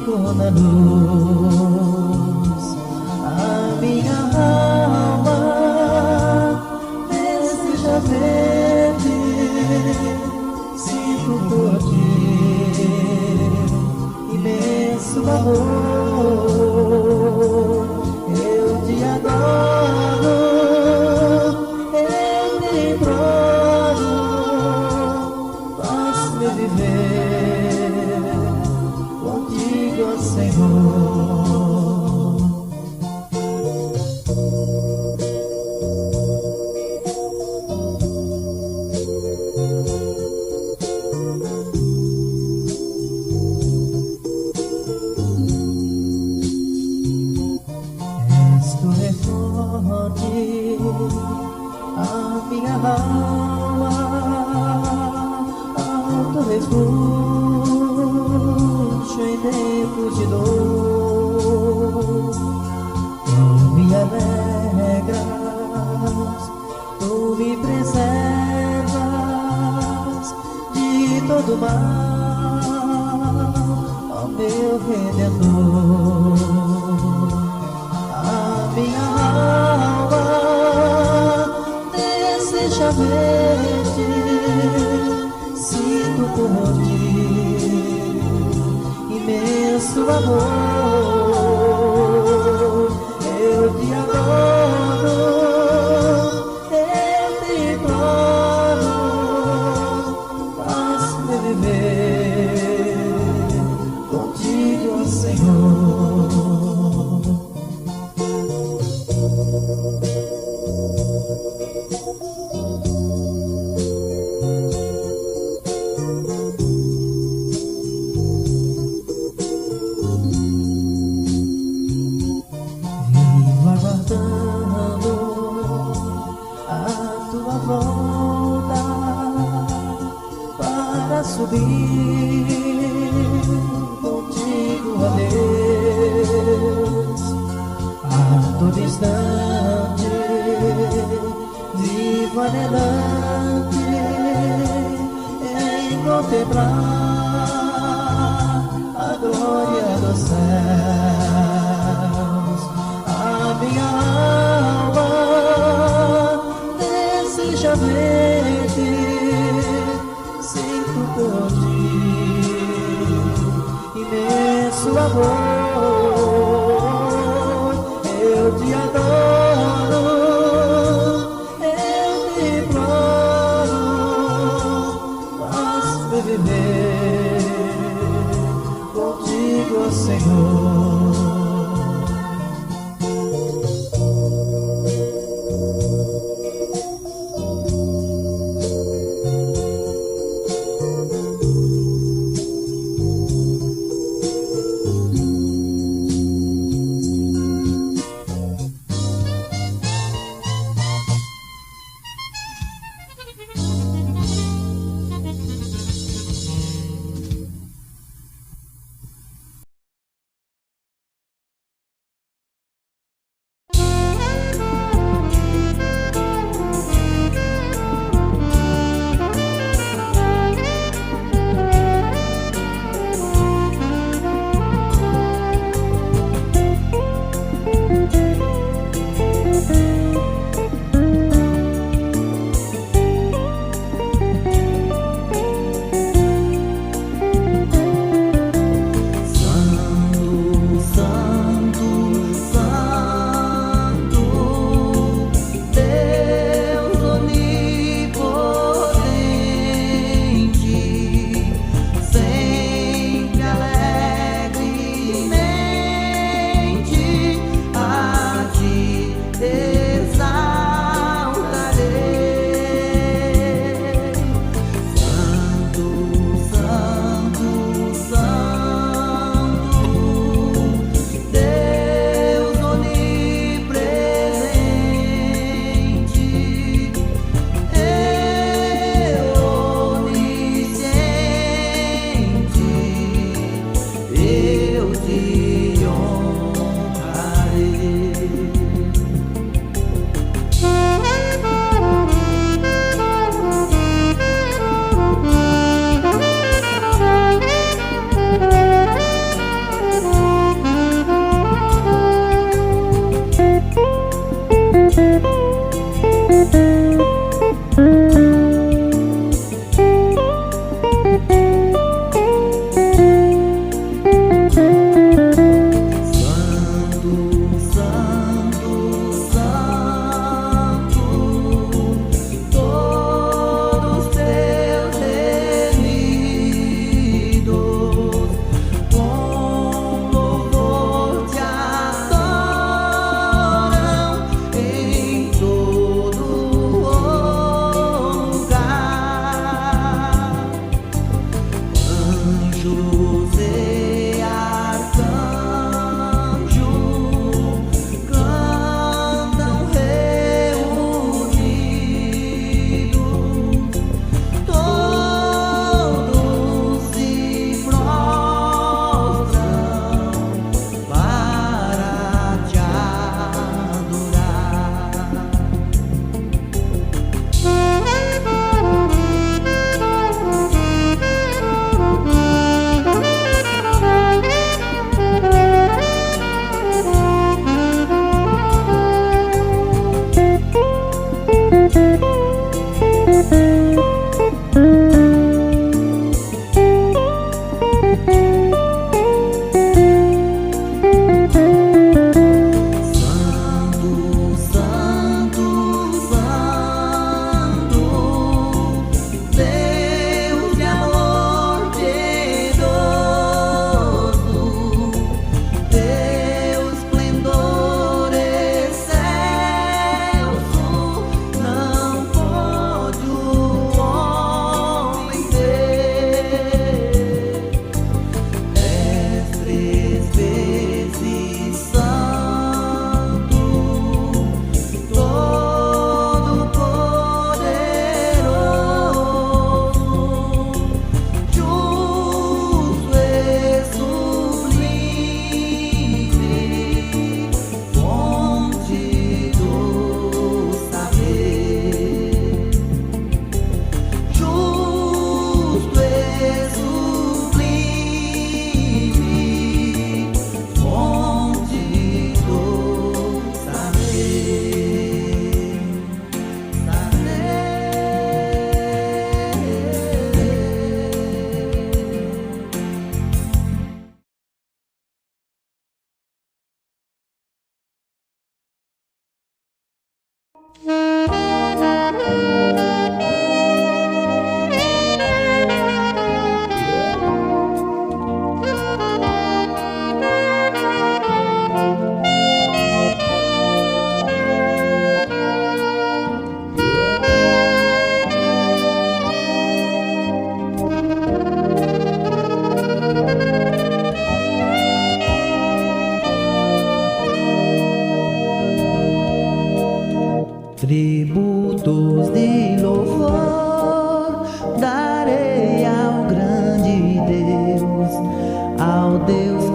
contigo na luz. A minha alma deseja ver-te, sinto por ti imenso amor. Eu te adoro, eu te imploro, faz-me viver contigo, Senhor. A minha alma alto refúgio em tempos de dor. Tu me alegras, tu me preservas de todo mal, ó meu Redentor. A minha alma deseja ver-te, sinto por ti imenso amor. Eu te adoro, eu te imploro, faz-me viver contigo, Senhor. Volta para subir contigo a Deus. A todo instante vivo anelante em contemplar a glória dos céus. A minha alma deseja ver-te, sinto por ti imenso amor. Eu te adoro, eu te imploro, faz-me viver contigo, Senhor.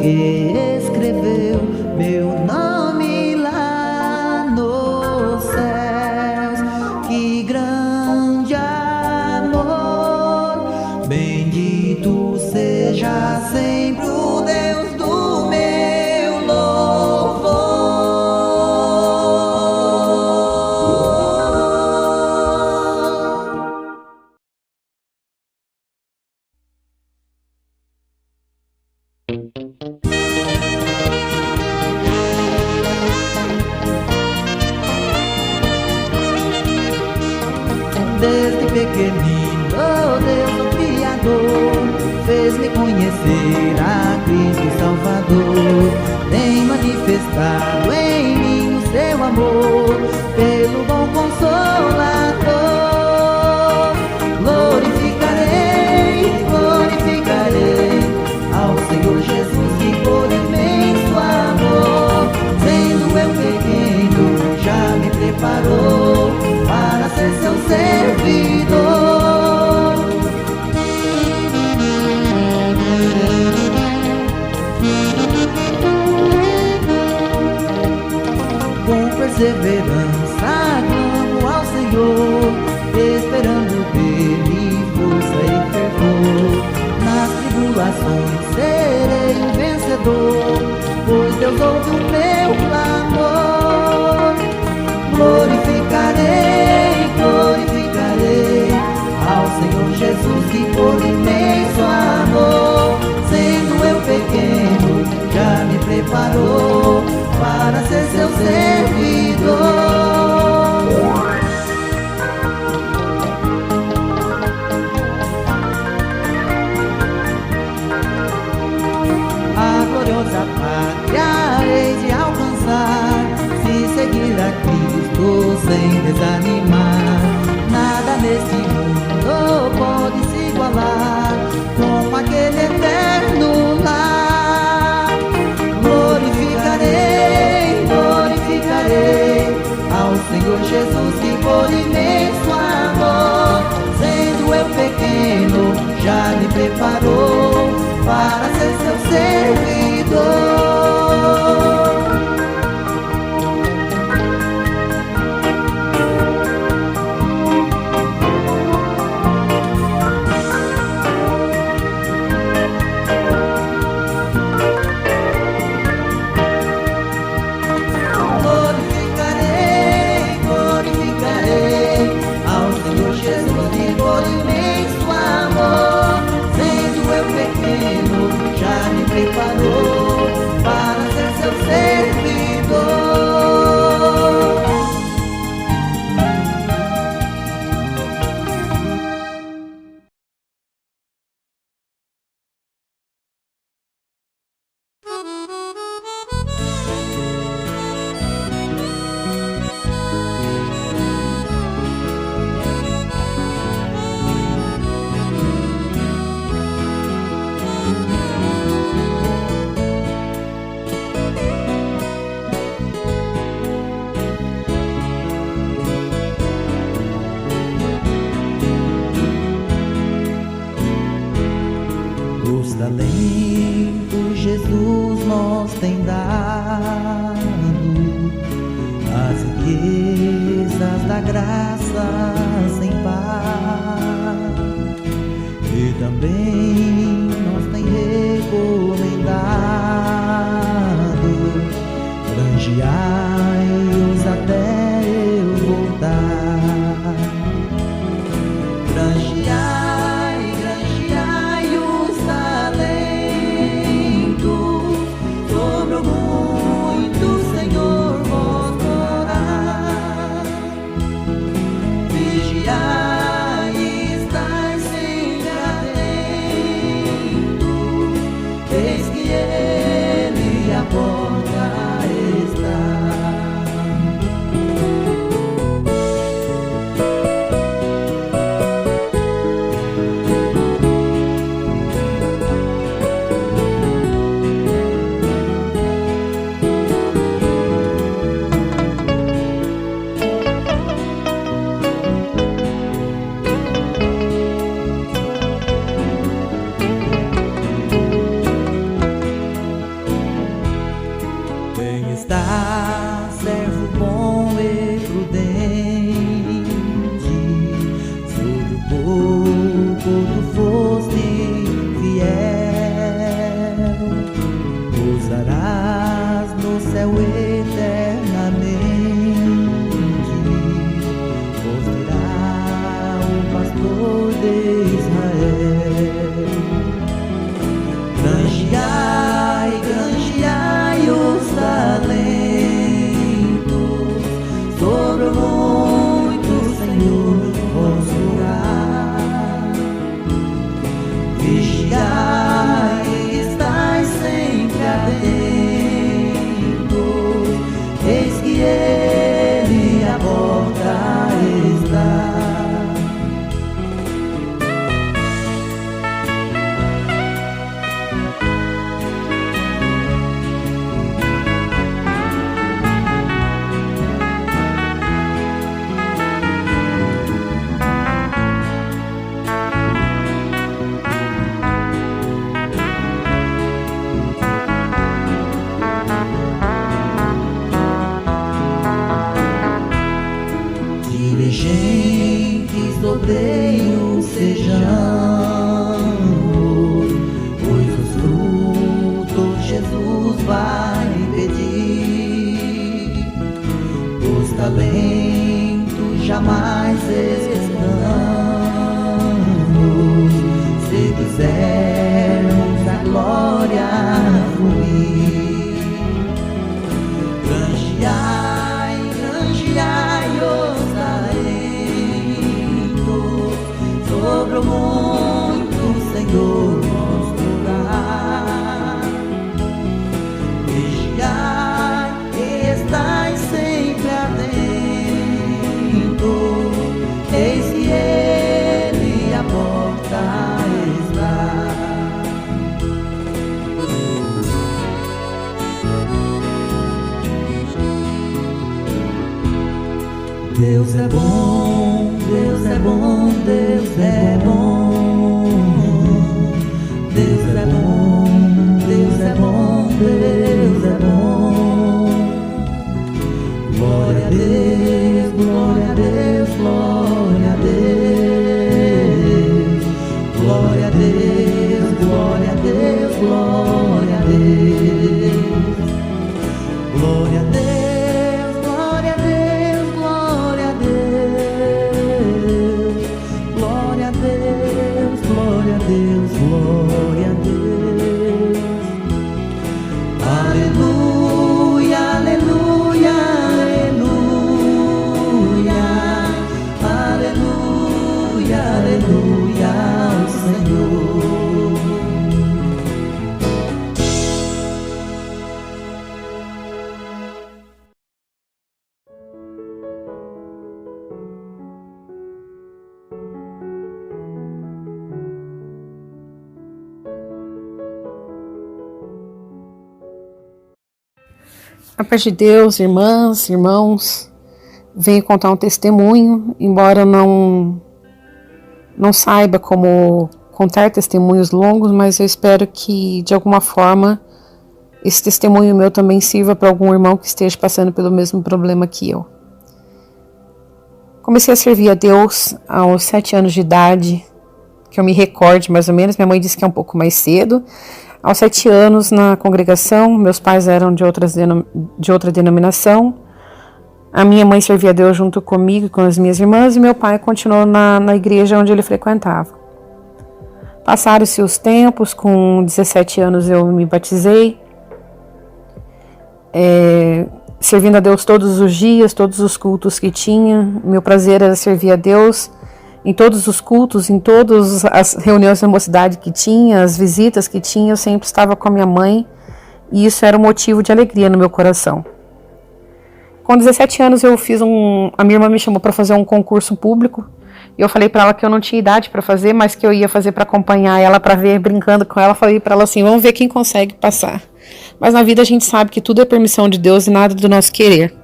escreveu meu nome lá nos céus. Que grande amor, bendito seja sempre o Deus do meu louvor. Desde pequenino, Deus o Criador fez-me conhecer a Cristo Salvador. Tem manifestado em mim o seu amor pelo bom Consolador. Glorificarei, glorificarei ao Senhor Jesus, que por imenso amor, sendo eu pequeno, já me preparou para ser seu servidor. Com perseverança clamo ao Senhor, esperando dele força e fervor. Nas tribulações serei um vencedor, pois Deus ouve o meu clamor. Glorificarei, glorificarei ao Senhor Jesus, que por imenso amor, sendo eu pequeno, já me preparou para ser seu servidor. A gloriosa pátria hei de alcançar, se seguir a Cristo sem desanimar. Nada neste mundo pode se igualar com aquele eterno lar. Glorificarei, glorificarei ao Senhor Jesus, que por imenso amor, sendo eu pequeno, já me preparou para ser seu servidor. Preparou para ser seu servidor. Os talentos Jesus nos tem dado, as riquezas da graça sem par, e também nos tem recomendado: granjeai-os até eu voltar. Granjeai, granjeai os talentos, sobre o muito Senhor vos porá. Vigiai e estai sempre atentos, eis que Ele à porta está. céu eternamente. Vos dirá o pastor de Israel. Granjeai, granjeai os talentos, sobre o muito Senhor vos jurar. Vigiai, estais sempre atentos, eis que ele à porta está. Diligentes, obreiros sejamos, pois os frutos Jesus vai pedir. Os talentos jamais esqueçamos, se quisermos a glória fluir. Granjeai, granjeai os talentos, sobre o muito Senhor vos jurar. Vigiai, estais sempre atentos, eis que ele à porta está. Deus é bom, Deus é bom, Deus é bom. Deus é bom, Deus é bom, Deus é bom. Glória a Deus, glória a Deus, glória a Deus. Glória a Deus, glória a Deus, glória a Deus. Glória a Deus. Deus, glória a Deus. Aleluia, aleluia, aleluia. Aleluia, aleluia ao Senhor. A paz de Deus, irmãs, irmãos, venho contar um testemunho, embora não saiba como contar testemunhos longos, mas eu espero que, de alguma forma, esse testemunho meu também sirva para algum irmão que esteja passando pelo mesmo problema que eu. Comecei a servir a Deus aos 7 anos de idade, que eu me recorde mais ou menos, minha mãe disse que é um pouco mais cedo. Aos 7 anos na congregação, meus pais eram de outra denominação. A minha mãe servia a Deus junto comigo e com as minhas irmãs, e meu pai continuou na igreja onde ele frequentava. Passaram-se os tempos, com 17 anos eu me batizei, servindo a Deus todos os dias, todos os cultos que tinha. Meu prazer era servir a Deus em todos os cultos, em todas as reuniões da mocidade que tinha, as visitas que tinha, eu sempre estava com a minha mãe, e isso era um motivo de alegria no meu coração. Com 17 anos a minha irmã me chamou para fazer um concurso público, e eu falei para ela que eu não tinha idade para fazer, mas que eu ia fazer para acompanhar ela, para ver, brincando com ela. Falei para ela assim, vamos ver quem consegue passar. Mas na vida a gente sabe que tudo é permissão de Deus e nada do nosso querer.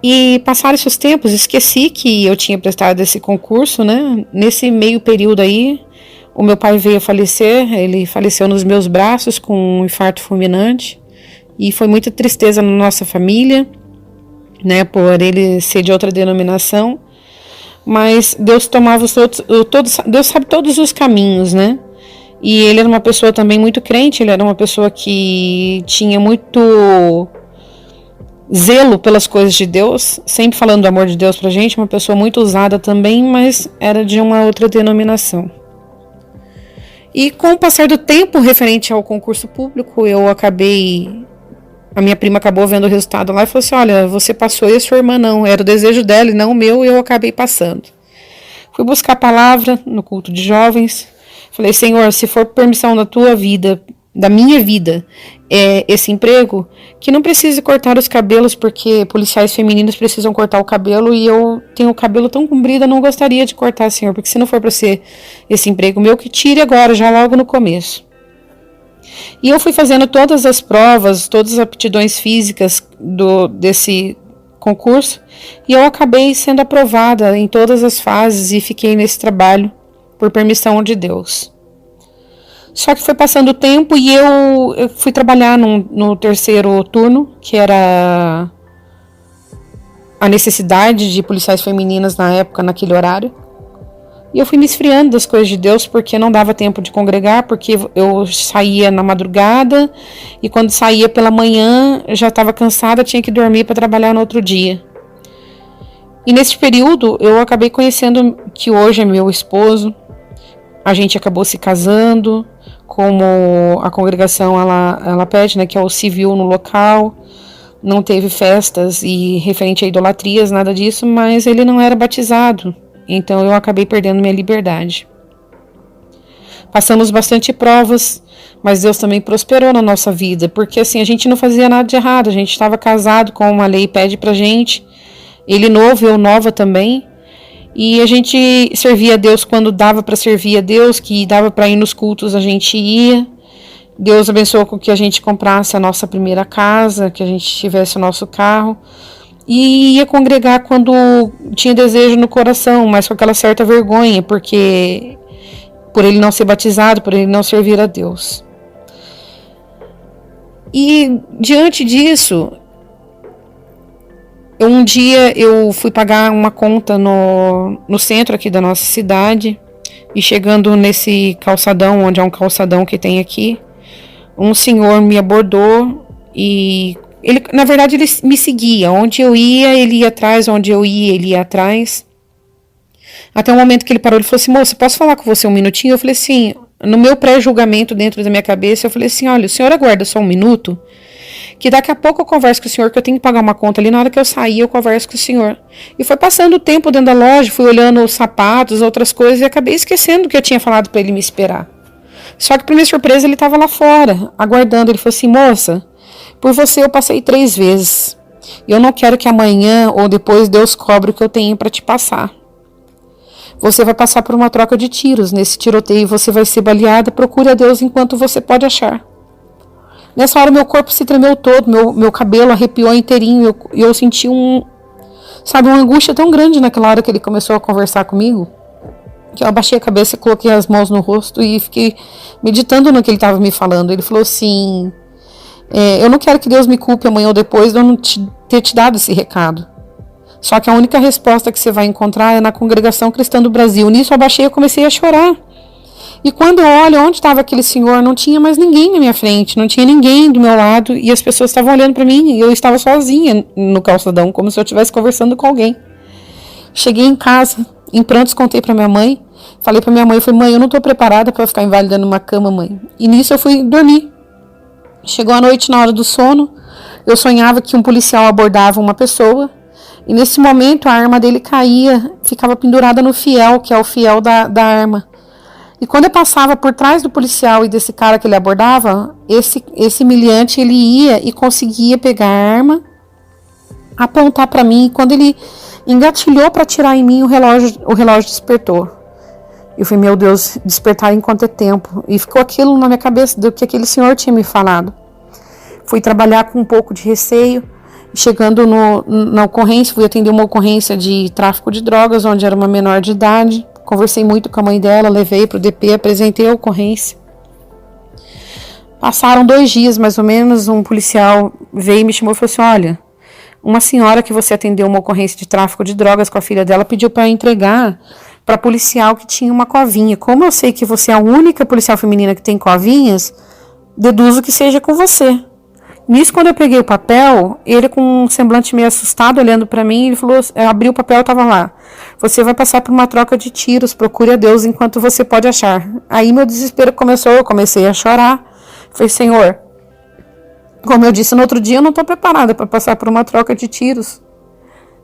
E passaram esses tempos, esqueci que eu tinha prestado esse concurso, né? Nesse meio período aí, o meu pai veio a falecer, ele faleceu nos meus braços com um infarto fulminante, e foi muita tristeza na nossa família, né? Por ele ser de outra denominação, mas Deus tomava Deus sabe todos os caminhos, né? E ele era uma pessoa também muito crente, ele era uma pessoa que tinha muito zelo pelas coisas de Deus, sempre falando do amor de Deus pra gente, uma pessoa muito usada também, mas era de uma outra denominação. E com o passar do tempo referente ao concurso público, a minha prima acabou vendo o resultado lá e falou assim, olha, você passou e a sua irmã não, era o desejo dela e não o meu, e eu acabei passando. Fui buscar a palavra no culto de jovens, falei, Senhor, se for permissão da tua vida, da minha vida, esse emprego, que não precise cortar os cabelos, porque policiais femininos precisam cortar o cabelo e eu tenho o cabelo tão comprido, eu não gostaria de cortar, Senhor, porque se não for para ser esse emprego meu, que tire agora, já logo no começo. E eu fui fazendo todas as provas, todas as aptidões físicas desse concurso, e eu acabei sendo aprovada em todas as fases e fiquei nesse trabalho por permissão de Deus. Só que foi passando o tempo e eu fui trabalhar no terceiro turno, que era a necessidade de policiais femininas na época, naquele horário. E eu fui me esfriando das coisas de Deus, porque não dava tempo de congregar, porque eu saía na madrugada e quando saía pela manhã eu já estava cansada, tinha que dormir para trabalhar no outro dia. E nesse período eu acabei conhecendo que hoje é meu esposo, a gente acabou se casando, como a congregação ela pede, né, que é o civil no local, não teve festas e referente a idolatrias, nada disso, mas ele não era batizado, então eu acabei perdendo minha liberdade. Passamos bastante provas, mas Deus também prosperou na nossa vida, porque assim, a gente não fazia nada de errado, a gente estava casado, como a lei pede pra gente, ele novo, eu nova também, e a gente servia a Deus quando dava para servir a Deus, que dava para ir nos cultos, a gente ia. Deus abençoou com que a gente comprasse a nossa primeira casa, que a gente tivesse o nosso carro. E ia congregar quando tinha desejo no coração, mas com aquela certa vergonha, porque por ele não ser batizado, por ele não servir a Deus. E diante disso, um dia eu fui pagar uma conta no centro aqui da nossa cidade, e chegando nesse calçadão, onde é um calçadão que tem aqui, um senhor me abordou e ele, na verdade, ele me seguia. Onde eu ia, ele ia atrás, onde eu ia, ele ia atrás. Até o momento que ele parou, ele falou assim, moça, posso falar com você um minutinho? Eu falei assim, no meu pré-julgamento dentro da minha cabeça, eu falei assim, olha, o senhor aguarda só um minuto, que daqui a pouco eu converso com o senhor, que eu tenho que pagar uma conta ali, na hora que eu sair eu converso com o senhor. E foi passando o tempo dentro da loja, fui olhando os sapatos, outras coisas, e acabei esquecendo que eu tinha falado para ele me esperar. Só que para minha surpresa ele estava lá fora, aguardando. Ele falou assim, moça, por você eu passei 3 vezes, eu não quero que amanhã ou depois Deus cobre o que eu tenho para te passar. Você vai passar por uma troca de tiros, nesse tiroteio você vai ser baleada, procure a Deus enquanto você pode achar. Nessa hora meu corpo se tremeu todo, meu cabelo arrepiou inteirinho, e eu senti uma angústia tão grande naquela hora que ele começou a conversar comigo, que eu abaixei a cabeça, coloquei as mãos no rosto e fiquei meditando no que ele estava me falando. Ele falou assim, eu não quero que Deus me culpe amanhã ou depois de eu não ter te dado esse recado. Só que a única resposta que você vai encontrar é na Congregação Cristã do Brasil. Nisso eu abaixei e comecei a chorar. E quando eu olho onde estava aquele senhor, não tinha mais ninguém na minha frente, não tinha ninguém do meu lado, e as pessoas estavam olhando para mim, e eu estava sozinha no calçadão, como se eu estivesse conversando com alguém. Cheguei em casa, em prantos, contei para minha mãe, falei para minha mãe, falei, mãe, eu não estou preparada para ficar inválida numa cama, mãe. E nisso eu fui dormir. Chegou a noite, na hora do sono, eu sonhava que um policial abordava uma pessoa, e nesse momento a arma dele caía, ficava pendurada no fiel, que é o fiel da arma. E quando eu passava por trás do policial e desse cara que ele abordava, esse miliante ele ia e conseguia pegar a arma, apontar para mim, e quando ele engatilhou para atirar em mim, o relógio despertou. Eu falei, meu Deus, despertar em quanto é tempo? E ficou aquilo na minha cabeça do que aquele senhor tinha me falado. Fui trabalhar com um pouco de receio, chegando na ocorrência, fui atender uma ocorrência de tráfico de drogas, onde era uma menor de idade. Conversei muito com a mãe dela, levei para o DP, apresentei a ocorrência. Passaram 2 dias, mais ou menos, um policial veio e me chamou e falou assim, olha, uma senhora que você atendeu uma ocorrência de tráfico de drogas com a filha dela pediu para entregar para policial que tinha uma covinha. Como eu sei que você é a única policial feminina que tem covinhas, deduzo que seja com você. Nisso, quando eu peguei o papel, ele com um semblante meio assustado, olhando para mim, ele falou, abriu o papel, estava lá. Você vai passar por uma troca de tiros, procure a Deus enquanto você pode achar. Aí meu desespero começou, eu comecei a chorar. Falei, Senhor, como eu disse no outro dia, eu não estou preparada para passar por uma troca de tiros.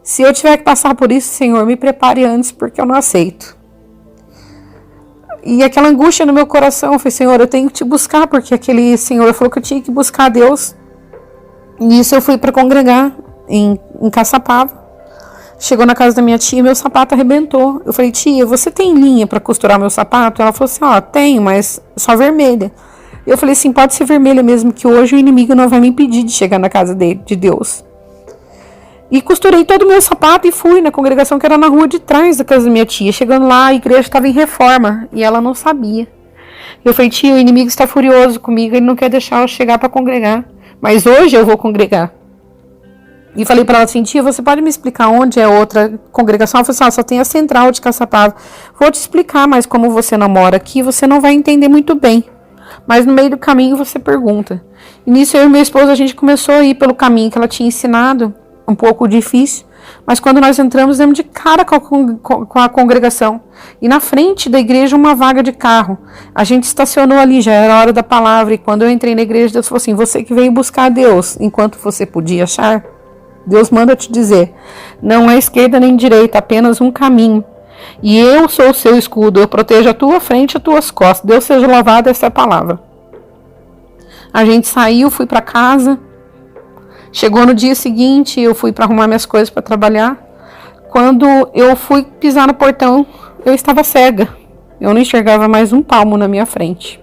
Se eu tiver que passar por isso, Senhor, me prepare antes, porque eu não aceito. E aquela angústia no meu coração, eu falei, Senhor, eu tenho que te buscar, porque aquele Senhor falou que eu tinha que buscar a Deus. Nisso eu fui para congregar em Caçapava. Chegou na casa da minha tia, meu sapato arrebentou. Eu falei, tia, você tem linha para costurar meu sapato? Ela falou assim, tenho, mas só vermelha. Eu falei assim, pode ser vermelha mesmo, que hoje o inimigo não vai me impedir de chegar na casa de Deus. E costurei todo o meu sapato e fui na congregação que era na rua de trás da casa da minha tia. Chegando lá, a igreja estava em reforma e ela não sabia. Eu falei, tia, o inimigo está furioso comigo, ele não quer deixar eu chegar para congregar. Mas hoje eu vou congregar. E falei para ela assim, tia, você pode me explicar onde é outra congregação? Ela falou assim, só tem a central de Caçapava. Vou te explicar, mas como você não mora aqui, você não vai entender muito bem. Mas no meio do caminho você pergunta. E nisso eu e meu esposo, a gente começou a ir pelo caminho que ela tinha ensinado, um pouco difícil. Mas quando nós entramos, demos de cara com a congregação. E na frente da igreja, uma vaga de carro. A gente estacionou ali, já era a hora da palavra. E quando eu entrei na igreja, Deus falou assim, você que veio buscar Deus enquanto você podia achar, Deus manda te dizer, não é esquerda nem direita, apenas um caminho. E eu sou o seu escudo, eu protejo a tua frente e as tuas costas. Deus seja louvado, essa é a palavra. A gente saiu, fui para casa. Chegou no dia seguinte, eu fui para arrumar minhas coisas para trabalhar. Quando eu fui pisar no portão, eu estava cega. Eu não enxergava mais um palmo na minha frente.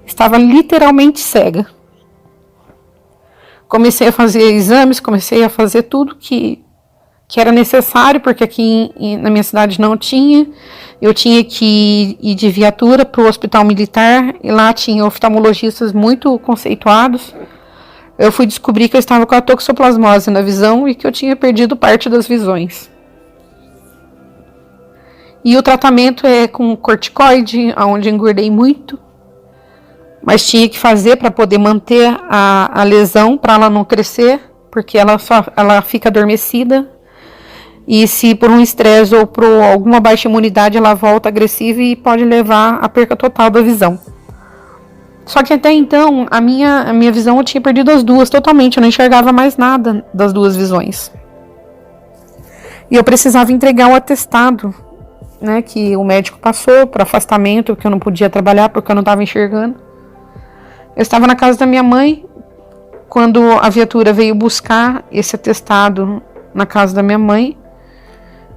Estava literalmente cega. Comecei a fazer exames, comecei a fazer tudo que era necessário, porque aqui na minha cidade não tinha. Eu tinha que ir de viatura para o hospital militar, e lá tinha oftalmologistas muito conceituados. Eu fui descobrir que eu estava com a toxoplasmose na visão e que eu tinha perdido parte das visões. E o tratamento é com corticoide, onde engordei muito. Mas tinha que fazer para poder manter a lesão, para ela não crescer, porque ela fica adormecida. E se por um estresse ou por alguma baixa imunidade, ela volta agressiva e pode levar à perca total da visão. Só que até então, a minha visão eu tinha perdido as duas totalmente, eu não enxergava mais nada das duas visões. E eu precisava entregar o atestado, né, que o médico passou para afastamento, que eu não podia trabalhar porque eu não estava enxergando. Eu estava na casa da minha mãe, quando a viatura veio buscar esse atestado na casa da minha mãe.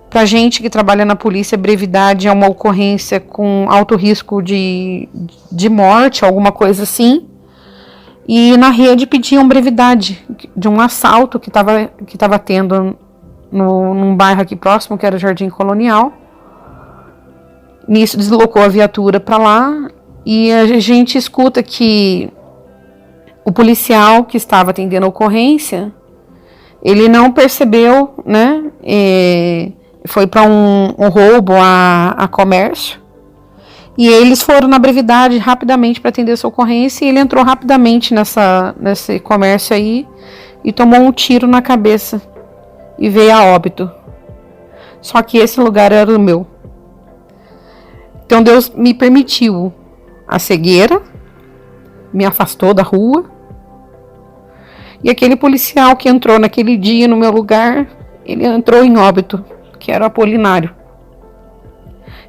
Pra gente que trabalha na polícia, brevidade é uma ocorrência com alto risco de morte, alguma coisa assim. E na rede pediam brevidade de um assalto que estava tendo num bairro aqui próximo, que era o Jardim Colonial. Nisso deslocou a viatura para lá e a gente escuta que o policial que estava atendendo a ocorrência, ele não percebeu, né? Foi para um roubo a comércio. E eles foram na brevidade rapidamente para atender essa ocorrência. E ele entrou rapidamente nesse comércio aí e tomou um tiro na cabeça e veio a óbito. Só que esse lugar era o meu. Então Deus me permitiu a cegueira, me afastou da rua. E aquele policial que entrou naquele dia no meu lugar, ele entrou em óbito, que era o Apolinário.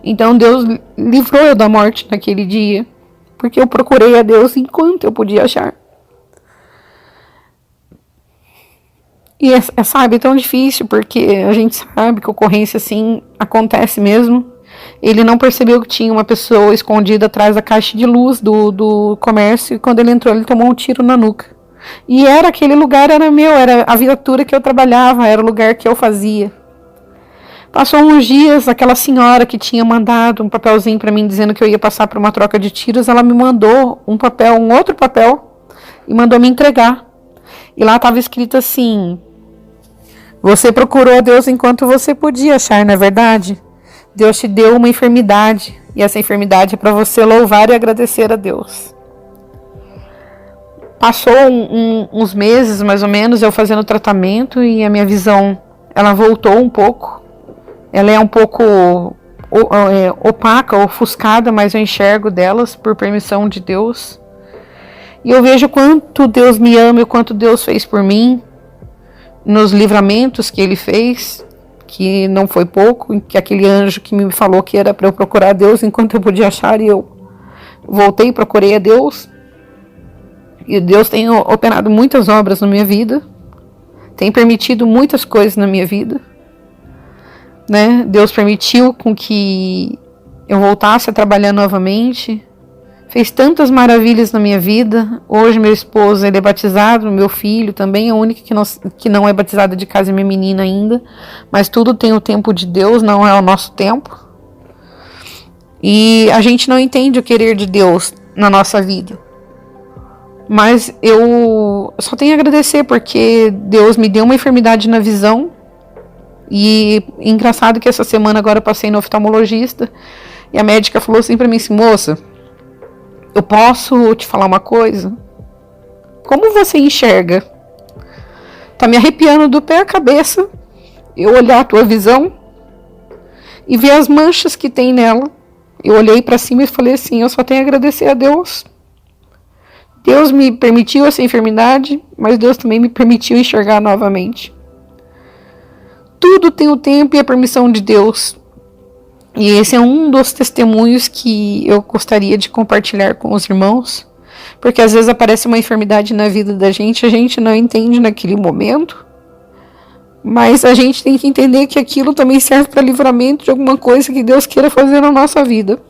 Então Deus livrou eu da morte naquele dia, porque eu procurei a Deus enquanto eu podia achar. E sabe, é tão difícil, porque a gente sabe que ocorrência assim acontece mesmo. Ele não percebeu que tinha uma pessoa escondida atrás da caixa de luz do comércio, e quando ele entrou, ele tomou um tiro na nuca. E aquele lugar era meu, era a viatura que eu trabalhava, era o lugar que eu fazia. Passou uns dias, aquela senhora que tinha mandado um papelzinho para mim dizendo que eu ia passar por uma troca de tiros, ela me mandou um outro papel, e mandou me entregar. E lá estava escrito assim: você procurou a Deus enquanto você podia achar, não é verdade? Deus te deu uma enfermidade, e essa enfermidade é para você louvar e agradecer a Deus. Passou uns meses, mais ou menos, eu fazendo tratamento e a minha visão, ela voltou um pouco. Ela é um pouco opaca, ofuscada, mas eu enxergo delas por permissão de Deus. E eu vejo quanto Deus me ama e o quanto Deus fez por mim, nos livramentos que Ele fez, que não foi pouco, que aquele anjo que me falou que era para eu procurar a Deus enquanto eu podia achar, e eu voltei e procurei a Deus. E Deus tem operado muitas obras na minha vida, tem permitido muitas coisas na minha vida, né? Deus permitiu com que eu voltasse a trabalhar novamente, fez tantas maravilhas na minha vida. Hoje meu esposo, ele é batizado, meu filho também, a única que não é batizada de casa é minha menina ainda, mas tudo tem o tempo de Deus, não é o nosso tempo. E a gente não entende o querer de Deus na nossa vida. Mas eu só tenho a agradecer, porque Deus me deu uma enfermidade na visão. E engraçado que essa semana agora eu passei no oftalmologista e a médica falou assim pra mim assim: moça, eu posso te falar uma coisa? Como você enxerga? Tá me arrepiando do pé à cabeça eu olhar a tua visão e ver as manchas que tem nela. Eu olhei pra cima e falei assim: eu só tenho a agradecer a Deus. Deus me permitiu essa enfermidade, mas Deus também me permitiu enxergar novamente. Tudo tem o tempo e a permissão de Deus. E esse é um dos testemunhos que eu gostaria de compartilhar com os irmãos. Porque às vezes aparece uma enfermidade na vida da gente, a gente não entende naquele momento. Mas a gente tem que entender que aquilo também serve para livramento de alguma coisa que Deus queira fazer na nossa vida.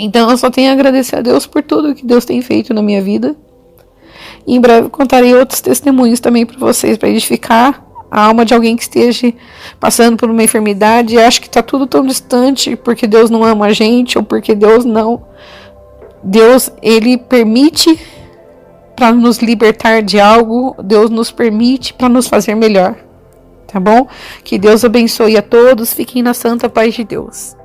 Então eu só tenho a agradecer a Deus por tudo que Deus tem feito na minha vida. E em breve contarei outros testemunhos também para vocês, para edificar a alma de alguém que esteja passando por uma enfermidade e acha que está tudo tão distante porque Deus não ama a gente ou porque Deus não... Deus, Ele permite para nos libertar de algo, Deus nos permite para nos fazer melhor. Tá bom? Que Deus abençoe a todos, fiquem na santa paz de Deus.